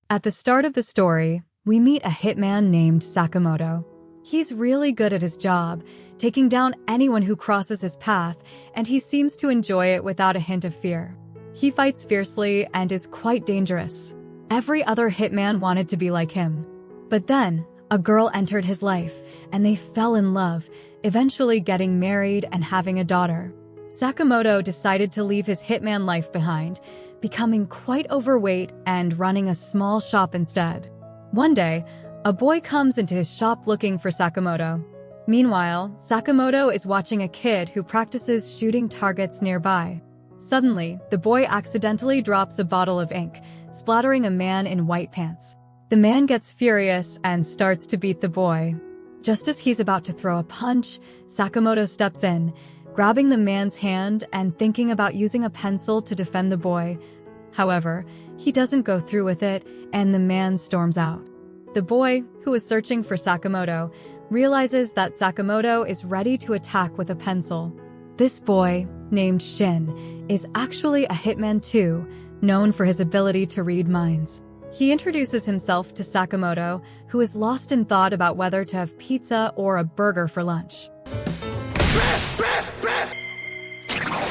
At the start of the story, we meet a hitman named Sakamoto. He's really good at his job, taking down anyone who crosses his path, and he seems to enjoy it without a hint of fear. He fights fiercely and is quite dangerous. Every other hitman wanted to be like him. But then, a girl entered his life, and they fell in love, eventually getting married and having a daughter. Sakamoto decided to leave his hitman life behind, becoming quite overweight and running a small shop instead. One day, a boy comes into his shop looking for Sakamoto. Meanwhile, Sakamoto is watching a kid who practices shooting targets nearby. Suddenly, the boy accidentally drops a bottle of ink, splattering a man in white pants. The man gets furious and starts to beat the boy. Just as he's about to throw a punch, Sakamoto steps in, grabbing the man's hand and thinking about using a pencil to defend the boy. However, he doesn't go through with it, and the man storms out. The boy, who is searching for Sakamoto, realizes that Sakamoto is ready to attack with a pencil. This boy, named Shin, is actually a hitman too, known for his ability to read minds. He introduces himself to Sakamoto, who is lost in thought about whether to have pizza or a burger for lunch.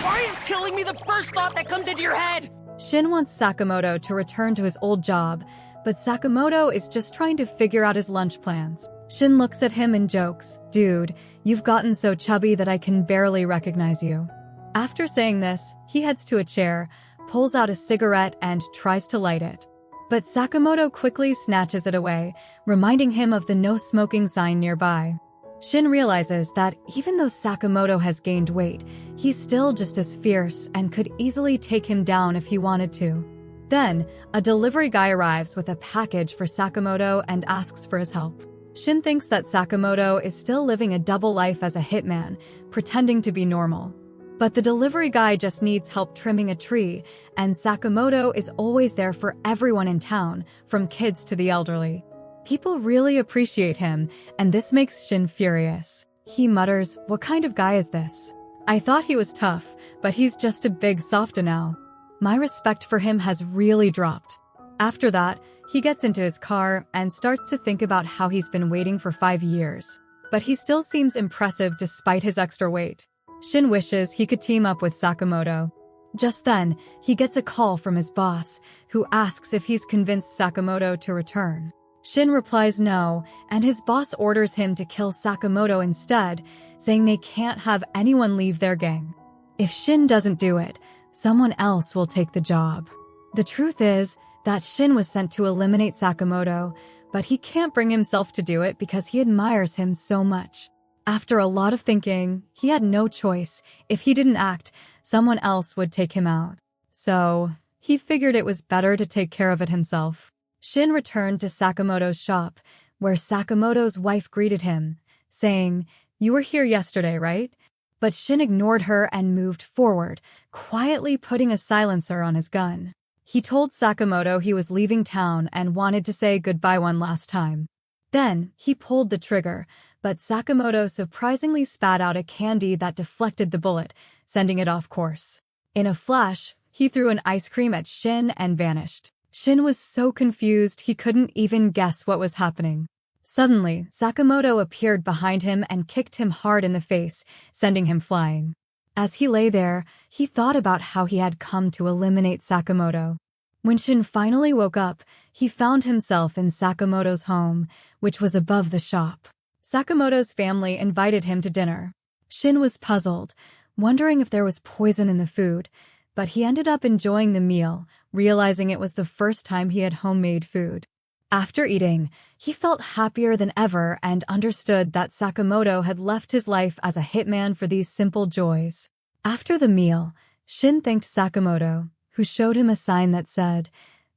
Why is killing me the first thought that comes into your head? Shin wants Sakamoto to return to his old job, but Sakamoto is just trying to figure out his lunch plans. Shin looks at him and jokes, "Dude, you've gotten so chubby that I can barely recognize you." After saying this, he heads to a chair, pulls out a cigarette and tries to light it. But Sakamoto quickly snatches it away, reminding him of the no smoking sign nearby. Shin realizes that even though Sakamoto has gained weight, he's still just as fierce and could easily take him down if he wanted to. Then, a delivery guy arrives with a package for Sakamoto and asks for his help. Shin thinks that Sakamoto is still living a double life as a hitman, pretending to be normal. But the delivery guy just needs help trimming a tree, and Sakamoto is always there for everyone in town, from kids to the elderly. People really appreciate him, and this makes Shin furious. He mutters, "What kind of guy is this? I thought he was tough, but he's just a big softa now. My respect for him has really dropped." After that, he gets into his car and starts to think about how he's been waiting for 5 years. But he still seems impressive despite his extra weight. Shin wishes he could team up with Sakamoto. Just then, he gets a call from his boss, who asks if he's convinced Sakamoto to return. Shin replies no, and his boss orders him to kill Sakamoto instead, saying they can't have anyone leave their gang. If Shin doesn't do it, someone else will take the job. The truth is that Shin was sent to eliminate Sakamoto, but he can't bring himself to do it because he admires him so much. After a lot of thinking, he had no choice. If he didn't act, someone else would take him out. So, he figured it was better to take care of it himself. Shin returned to Sakamoto's shop, where Sakamoto's wife greeted him, saying, "You were here yesterday, right?" But Shin ignored her and moved forward, quietly putting a silencer on his gun. He told Sakamoto he was leaving town and wanted to say goodbye one last time. Then, he pulled the trigger, but Sakamoto surprisingly spat out a candy that deflected the bullet, sending it off course. In a flash, he threw an ice cream at Shin and vanished. Shin was so confused he couldn't even guess what was happening. Suddenly, Sakamoto appeared behind him and kicked him hard in the face, sending him flying. As he lay there, he thought about how he had come to eliminate Sakamoto. When Shin finally woke up, he found himself in Sakamoto's home, which was above the shop. Sakamoto's family invited him to dinner. Shin was puzzled, wondering if there was poison in the food, but he ended up enjoying the meal, realizing it was the first time he had homemade food. After eating, he felt happier than ever and understood that Sakamoto had left his life as a hitman for these simple joys. After the meal, Shin thanked Sakamoto, who showed him a sign that said,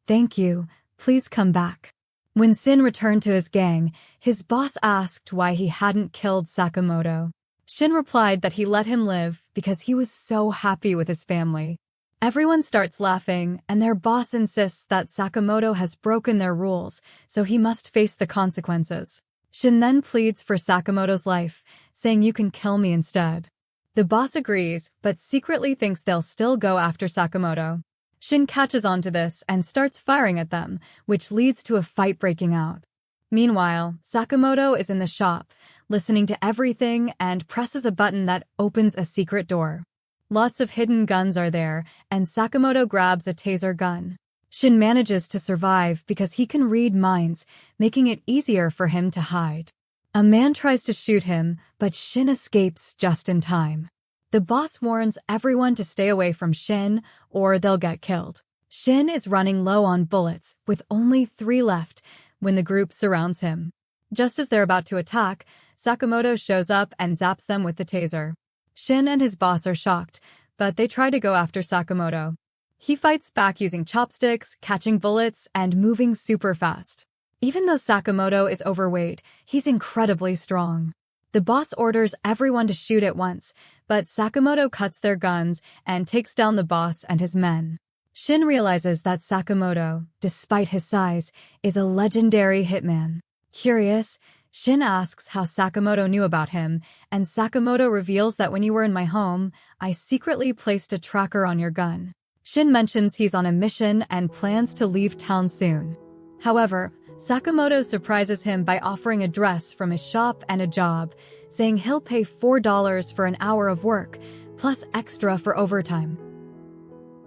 "Thank you, please come back." When Shin returned to his gang, his boss asked why he hadn't killed Sakamoto. Shin replied that he let him live because he was so happy with his family. Everyone starts laughing, and their boss insists that Sakamoto has broken their rules, so he must face the consequences. Shin then pleads for Sakamoto's life, saying, "You can kill me instead." The boss agrees, but secretly thinks they'll still go after Sakamoto. Shin catches on to this and starts firing at them, which leads to a fight breaking out. Meanwhile, Sakamoto is in the shop, listening to everything and presses a button that opens a secret door. Lots of hidden guns are there, and Sakamoto grabs a taser gun. Shin manages to survive because he can read minds, making it easier for him to hide. A man tries to shoot him, but Shin escapes just in time. The boss warns everyone to stay away from Shin, or they'll get killed. Shin is running low on bullets, with only 3 left, when the group surrounds him. Just as they're about to attack, Sakamoto shows up and zaps them with the taser. Shin and his boss are shocked, but they try to go after Sakamoto. He fights back using chopsticks, catching bullets, and moving super fast. Even though Sakamoto is overweight, he's incredibly strong. The boss orders everyone to shoot at once, but Sakamoto cuts their guns and takes down the boss and his men. Shin realizes that Sakamoto, despite his size, is a legendary hitman. Curious, Shin asks how Sakamoto knew about him, and Sakamoto reveals that when you were in my home, I secretly placed a tracker on your gun. Shin mentions he's on a mission and plans to leave town soon. However, Sakamoto surprises him by offering a dress from his shop and a job, saying he'll pay $4 for an hour of work, plus extra for overtime.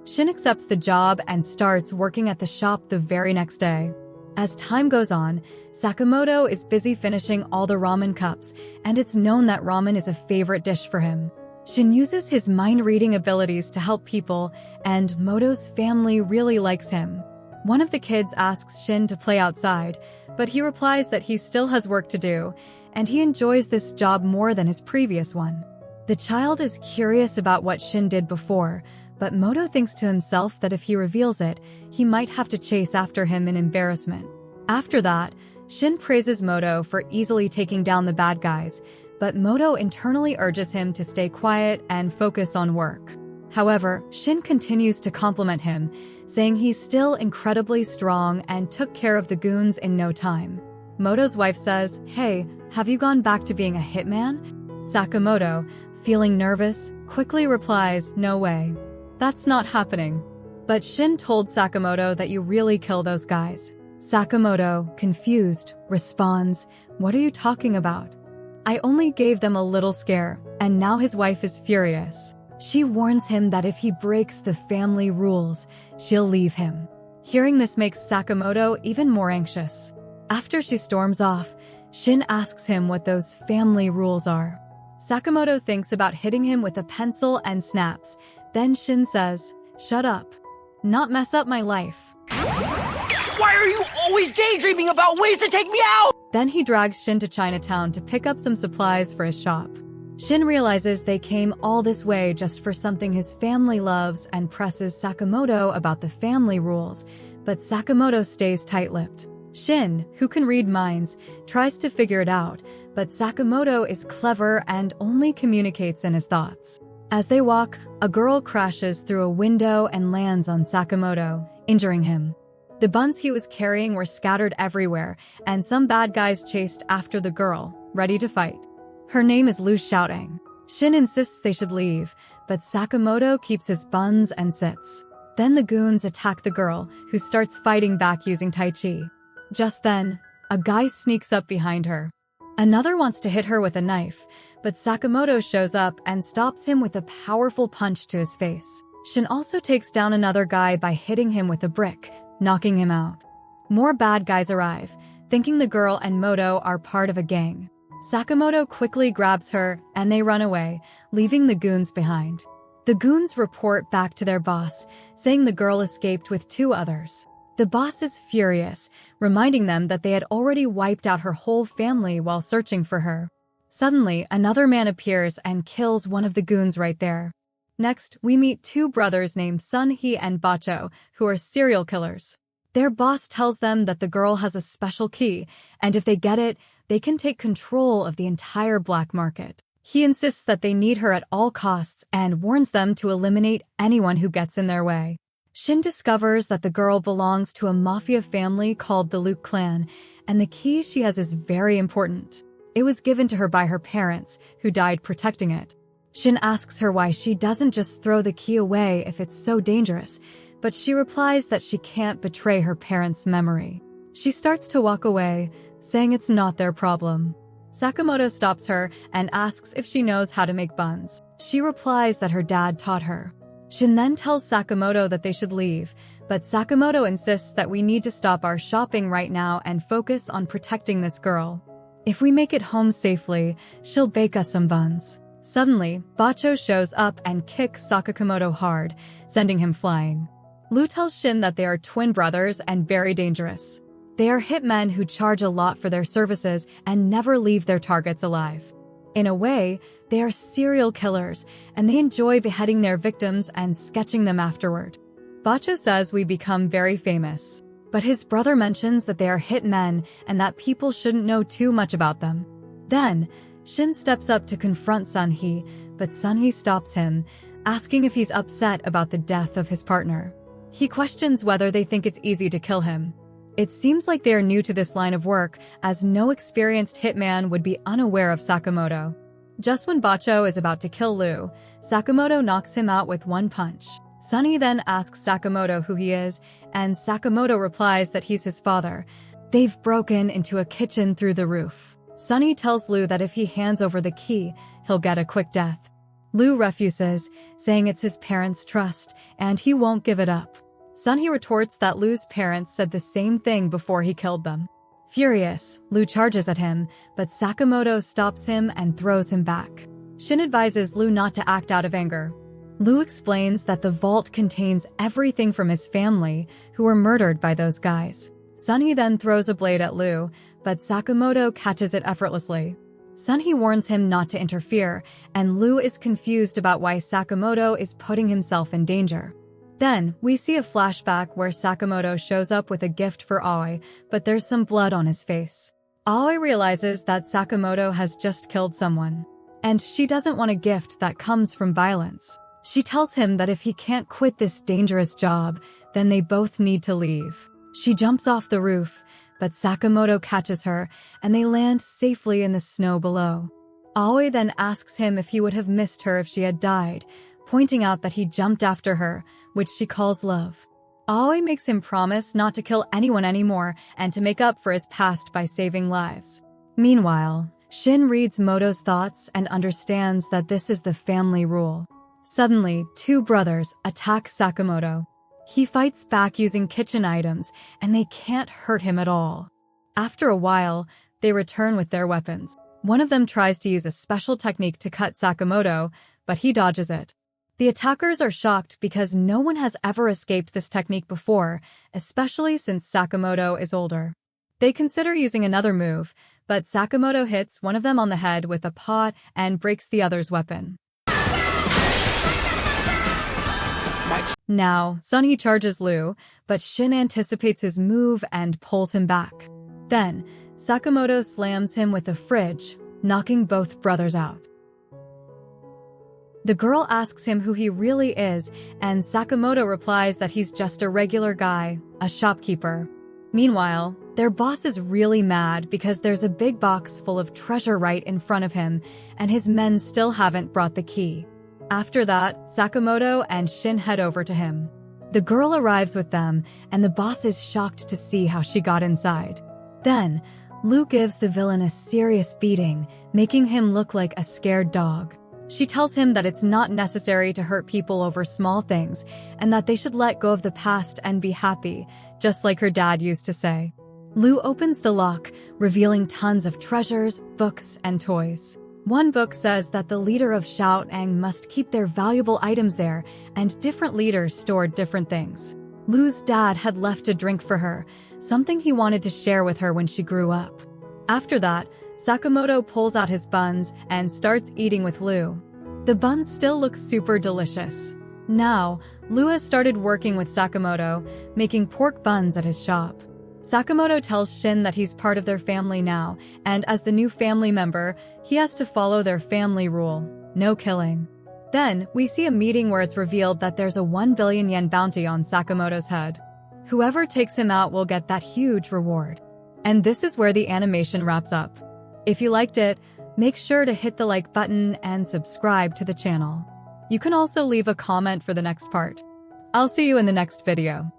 Shin accepts the job and starts working at the shop the very next day. As time goes on, Sakamoto is busy finishing all the ramen cups, and it's known that ramen is a favorite dish for him. Shin uses his mind-reading abilities to help people, and Moto's family really likes him. One of the kids asks Shin to play outside, but he replies that he still has work to do, and he enjoys this job more than his previous one. The child is curious about what Shin did before, but Moto thinks to himself that if he reveals it, he might have to chase after him in embarrassment. After that, Shin praises Moto for easily taking down the bad guys, but Moto internally urges him to stay quiet and focus on work. However, Shin continues to compliment him, saying he's still incredibly strong and took care of the goons in no time. Moto's wife says, "Hey, have you gone back to being a hitman?" Sakamoto, feeling nervous, quickly replies, "No way. That's not happening." But Shin told Sakamoto that you really kill those guys. Sakamoto, confused, responds, "What are you talking about? I only gave them a little scare," and now his wife is furious. She warns him that if he breaks the family rules, she'll leave him. Hearing this makes Sakamoto even more anxious. After she storms off, Shin asks him what those family rules are. Sakamoto thinks about hitting him with a pencil and snaps. Then Shin says, "Shut up. Not mess up my life." Why are you always daydreaming about ways to take me out? Then he drags Shin to Chinatown to pick up some supplies for his shop. Shin realizes they came all this way just for something his family loves and presses Sakamoto about the family rules, but Sakamoto stays tight-lipped. Shin, who can read minds, tries to figure it out, but Sakamoto is clever and only communicates in his thoughts. As they walk, a girl crashes through a window and lands on Sakamoto, injuring him. The buns he was carrying were scattered everywhere, and some bad guys chased after the girl, ready to fight. Her name is Lu Xiaotang. Shin insists they should leave, but Sakamoto keeps his buns and sits. Then the goons attack the girl, who starts fighting back using Tai Chi. Just then, a guy sneaks up behind her. Another wants to hit her with a knife, but Sakamoto shows up and stops him with a powerful punch to his face. Shin also takes down another guy by hitting him with a brick, knocking him out. More bad guys arrive, thinking the girl and Moto are part of a gang. Sakamoto quickly grabs her, and they run away, leaving the goons behind. The goons report back to their boss, saying the girl escaped with 2 others. The boss is furious, reminding them that they had already wiped out her whole family while searching for her. Suddenly, another man appears and kills one of the goons right there. Next, we meet 2 brothers named Sun Hee and Bacho, who are serial killers. Their boss tells them that the girl has a special key, and if they get it, they can take control of the entire black market. He insists that they need her at all costs and warns them to eliminate anyone who gets in their way. Shin discovers that the girl belongs to a mafia family called the Luke clan, and the key she has is very important. It was given to her by her parents, who died protecting it. Shin asks her why she doesn't just throw the key away if it's so dangerous, but she replies that she can't betray her parents' memory. She starts to walk away, saying it's not their problem. Sakamoto stops her and asks if she knows how to make buns. She replies that her dad taught her. Shin then tells Sakamoto that they should leave, but Sakamoto insists that we need to stop our shopping right now and focus on protecting this girl. If we make it home safely, she'll bake us some buns. Suddenly, Bacho shows up and kicks Sakamoto hard, sending him flying. Lu tells Shin that they are twin brothers and very dangerous. They are hitmen who charge a lot for their services and never leave their targets alive. In a way, they are serial killers, and they enjoy beheading their victims and sketching them afterward. Bacho says we become very famous, but his brother mentions that they are hitmen and that people shouldn't know too much about them. Then, Shin steps up to confront Sunhee, but Sunhee stops him, asking if he's upset about the death of his partner. He questions whether they think it's easy to kill him. It seems like they are new to this line of work, as no experienced hitman would be unaware of Sakamoto. Just when Bacho is about to kill Lu, Sakamoto knocks him out with one punch. Sunny then asks Sakamoto who he is, and Sakamoto replies that he's his father. They've broken into a kitchen through the roof. Sunny tells Lu that if he hands over the key, he'll get a quick death. Lu refuses, saying it's his parents' trust, and he won't give it up. Sunhee retorts that Lu's parents said the same thing before he killed them. Furious, Lu charges at him, but Sakamoto stops him and throws him back. Shin advises Lu not to act out of anger. Lu explains that the vault contains everything from his family, who were murdered by those guys. Sunhee then throws a blade at Lu, but Sakamoto catches it effortlessly. Sunhee warns him not to interfere, and Lu is confused about why Sakamoto is putting himself in danger. Then, we see a flashback where Sakamoto shows up with a gift for Aoi, but there's some blood on his face. Aoi realizes that Sakamoto has just killed someone, and she doesn't want a gift that comes from violence. She tells him that if he can't quit this dangerous job, then they both need to leave. She jumps off the roof, but Sakamoto catches her, and they land safely in the snow below. Aoi then asks him if he would have missed her if she had died, pointing out that he jumped after her, which she calls love. Aoi makes him promise not to kill anyone anymore and to make up for his past by saving lives. Meanwhile, Shin reads Moto's thoughts and understands that this is the family rule. Suddenly, two brothers attack Sakamoto. He fights back using kitchen items, and they can't hurt him at all. After a while, they return with their weapons. One of them tries to use a special technique to cut Sakamoto, but he dodges it. The attackers are shocked because no one has ever escaped this technique before, especially since Sakamoto is older. They consider using another move, but Sakamoto hits one of them on the head with a pot and breaks the other's weapon. Now, Sunhee charges Lu, but Shin anticipates his move and pulls him back. Then, Sakamoto slams him with a fridge, knocking both brothers out. The girl asks him who he really is, and Sakamoto replies that he's just a regular guy, a shopkeeper. Meanwhile, their boss is really mad because there's a big box full of treasure right in front of him, and his men still haven't brought the key. After that, Sakamoto and Shin head over to him. The girl arrives with them, and the boss is shocked to see how she got inside. Then, Lu gives the villain a serious beating, making him look like a scared dog. She tells him that it's not necessary to hurt people over small things, and that they should let go of the past and be happy, just like her dad used to say. Lu opens the lock, revealing tons of treasures, books, and toys. One book says that the leader of Shoutang must keep their valuable items there, and different leaders stored different things. Lu's dad had left a drink for her, something he wanted to share with her when she grew up. After that, Sakamoto pulls out his buns and starts eating with Lu. The buns still look super delicious. Now, Lu has started working with Sakamoto, making pork buns at his shop. Sakamoto tells Shin that he's part of their family now, and as the new family member, he has to follow their family rule: no killing. Then, we see a meeting where it's revealed that there's a 1 billion yen bounty on Sakamoto's head. Whoever takes him out will get that huge reward. And this is where the animation wraps up. If you liked it, make sure to hit the like button and subscribe to the channel. You can also leave a comment for the next part. I'll see you in the next video.